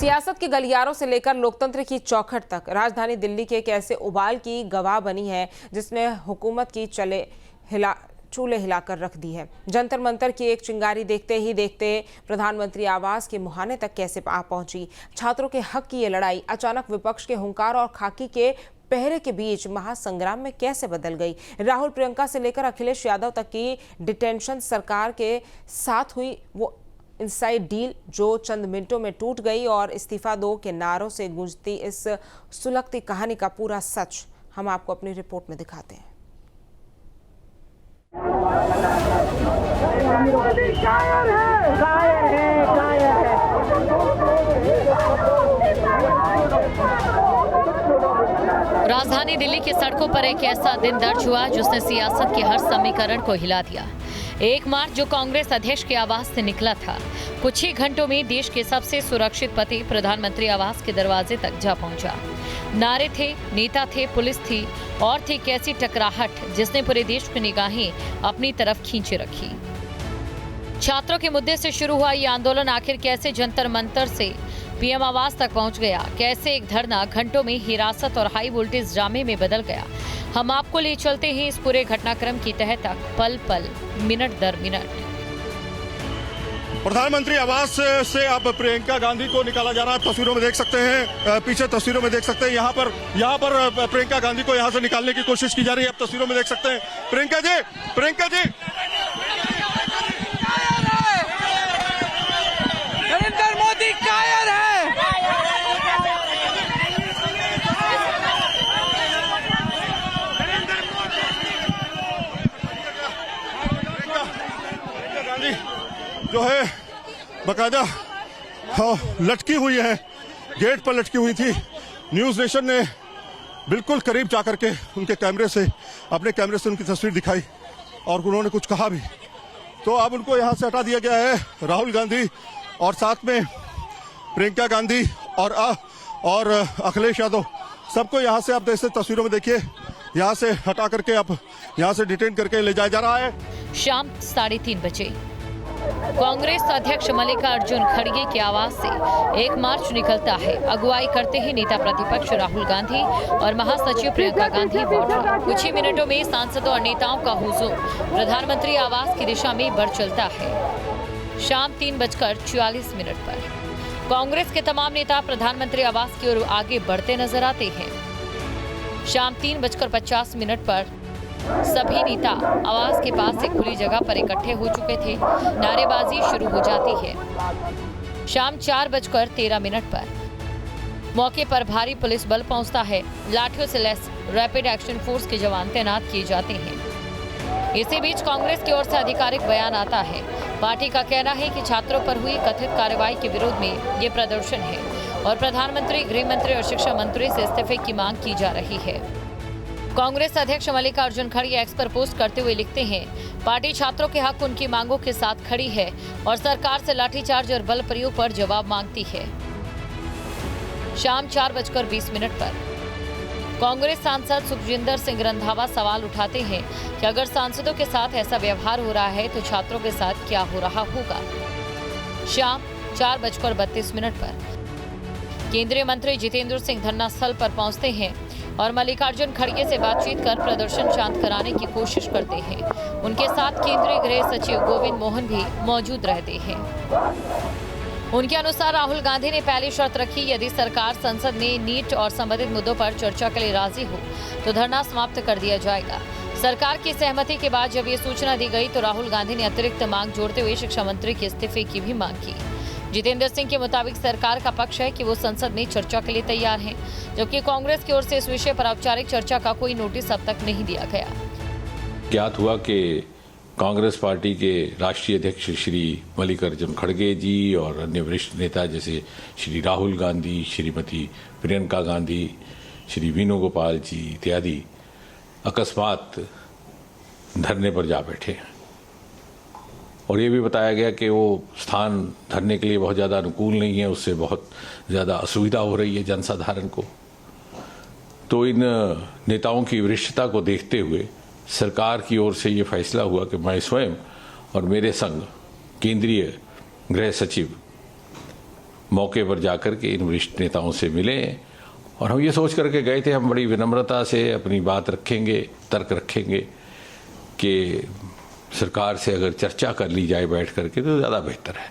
सियासत के गलियारों से लेकर लोकतंत्र की चौखट तक राजधानी दिल्ली के एक ऐसे उबाल की गवाह बनी है जिसने हुकूमत की चूल्हे हिलाकर रख दी है। जंतर मंतर की एक चिंगारी देखते ही देखते प्रधानमंत्री आवास के मुहाने तक कैसे आ पहुंची। छात्रों के हक की ये लड़ाई अचानक विपक्ष के हुंकार और खाकी के पहरे के बीच महासंग्राम में कैसे बदल गई। राहुल प्रियंका से लेकर अखिलेश यादव तक की डिटेंशन सरकार के साथ हुई वो इनसाइड डील जो चंद मिनटों में टूट गई और इस्तीफा दो के नारों से गूंजती इस सुलगती कहानी का पूरा सच हम आपको अपनी रिपोर्ट में दिखाते हैं। राजधानी दिल्ली की सड़कों पर एक ऐसा दिन दर्ज हुआ जिसने सियासत के हर समीकरण को हिला दिया। 1 मार्च जो कांग्रेस अध्यक्ष के आवास से निकला था, कुछ ही घंटों में देश के सबसे सुरक्षित पति प्रधानमंत्री आवास के दरवाजे तक जा पहुंचा। नारे थे, नेता थे, पुलिस थी और थी कैसी टकराहट जिसने पूरे देश की निगाहें अपनी तरफ खींचे रखी। छात्रों के मुद्दे से शुरू हुआ ये आंदोलन आखिर कैसे जंतर मंतर से पीएम आवास तक पहुंच गया, कैसे एक धरना घंटों में हिरासत और हाई वोल्टेज ड्रामे में बदल गया। हम आपको ले चलते हैं इस पूरे घटनाक्रम की तह तक, पल पल, मिनट दर मिनट। प्रधानमंत्री आवास से अब प्रियंका गांधी को निकाला जा रहा है। तस्वीरों में देख सकते हैं, पीछे तस्वीरों में देख सकते हैं, यहाँ पर प्रियंका गांधी को यहाँ से निकालने की कोशिश की जा रही है। अब तस्वीरों में देख सकते हैं प्रियंका जी नरेंद्र मोदी कायर है। जो है बकायदा लटकी हुई है, गेट पर लटकी हुई थी। न्यूज नेशन ने बिल्कुल करीब जाकर के अपने कैमरे से उनकी तस्वीर दिखाई और उन्होंने कुछ कहा भी। तो अब उनको यहां से हटा दिया गया है। राहुल गांधी और साथ में प्रियंका गांधी और अखिलेश यादव सबको यहां से आप जैसे तस्वीरों में देखिए, यहां से हटा करके अब यहां से डिटेन करके ले जाया जा रहा है। शाम 3:30 बजे कांग्रेस अध्यक्ष मल्लिकार्जुन खड़गे के आवास से 1 मार्च निकलता है। अगुवाई करते ही नेता प्रतिपक्ष राहुल गांधी और महासचिव प्रियंका गांधी वाड्रा। कुछ ही मिनटों में सांसदों और नेताओं का हुजूम प्रधानमंत्री आवास की दिशा में बढ़ चलता है। शाम 3:46 पर कांग्रेस के तमाम नेता प्रधानमंत्री आवास की ओर आगे बढ़ते नजर आते हैं। शाम 3:50 पर सभी नेता आवास के पास से खुली जगह पर इकट्ठे हो चुके थे। नारेबाजी शुरू हो जाती है। शाम 4:13 पर मौके पर भारी पुलिस बल पहुंचता है। लाठियों से लैस रैपिड एक्शन फोर्स के जवान तैनात किए जाते हैं। इसी बीच कांग्रेस की ओर से आधिकारिक बयान आता है। पार्टी का कहना है कि छात्रों पर हुई कथित कार्रवाई के विरोध में ये प्रदर्शन है और प्रधानमंत्री, गृह मंत्री और शिक्षा मंत्री से इस्तीफे की मांग की जा रही है। कांग्रेस अध्यक्ष मल्लिकार्जुन खड़गे एक्स पर पोस्ट करते हुए लिखते हैं, पार्टी छात्रों के हक उनकी मांगों के साथ खड़ी है और सरकार से लाठीचार्ज और बल प्रयोग पर जवाब मांगती है। शाम 4:20 पर कांग्रेस सांसद सुखजिंदर सिंह रंधावा सवाल उठाते हैं कि अगर सांसदों के साथ ऐसा व्यवहार हो रहा है तो छात्रों के साथ क्या हो रहा होगा। शाम 4:32 पर केंद्रीय मंत्री जितेंद्र सिंह धरना स्थल पर पहुंचते हैं और मल्लिकार्जुन खड़गे से बातचीत कर प्रदर्शन शांत कराने की कोशिश करते हैं। उनके साथ केंद्रीय गृह सचिव गोविंद मोहन भी मौजूद रहते हैं। उनके अनुसार राहुल गांधी ने पहली शर्त रखी, यदि सरकार संसद में नीट और संबंधित मुद्दों पर चर्चा के लिए राजी हो तो धरना समाप्त कर दिया जाएगा। सरकार की सहमति के बाद जब ये सूचना दी गई तो राहुल गांधी ने अतिरिक्त मांग जोड़ते हुए शिक्षा मंत्री के इस्तीफे की भी मांग की। जितेंद्र सिंह के मुताबिक सरकार का पक्ष है कि वो संसद में चर्चा के लिए तैयार हैं, जबकि कांग्रेस की ओर से इस विषय पर औपचारिक चर्चा का कोई नोटिस अब तक नहीं दिया गया। ज्ञात हुआ कि कांग्रेस पार्टी के राष्ट्रीय अध्यक्ष श्री मल्लिकार्जुन खड़गे जी और अन्य वरिष्ठ नेता जैसे श्री राहुल गांधी, श्रीमती प्रियंका गांधी, श्री वेणुगोपाल जी इत्यादि अकस्मात धरने पर जा बैठे और ये भी बताया गया कि वो स्थान धरने के लिए बहुत ज़्यादा अनुकूल नहीं है, उससे बहुत ज़्यादा असुविधा हो रही है जनसाधारण को। तो इन नेताओं की वरिष्ठता को देखते हुए सरकार की ओर से ये फैसला हुआ कि मैं स्वयं और मेरे संग केंद्रीय गृह सचिव मौके पर जाकर के इन वरिष्ठ नेताओं से मिले और हम ये सोच करके गए थे हम बड़ी विनम्रता से अपनी बात रखेंगे, तर्क रखेंगे कि सरकार से अगर चर्चा कर ली जाए बैठ करके तो ज़्यादा बेहतर है।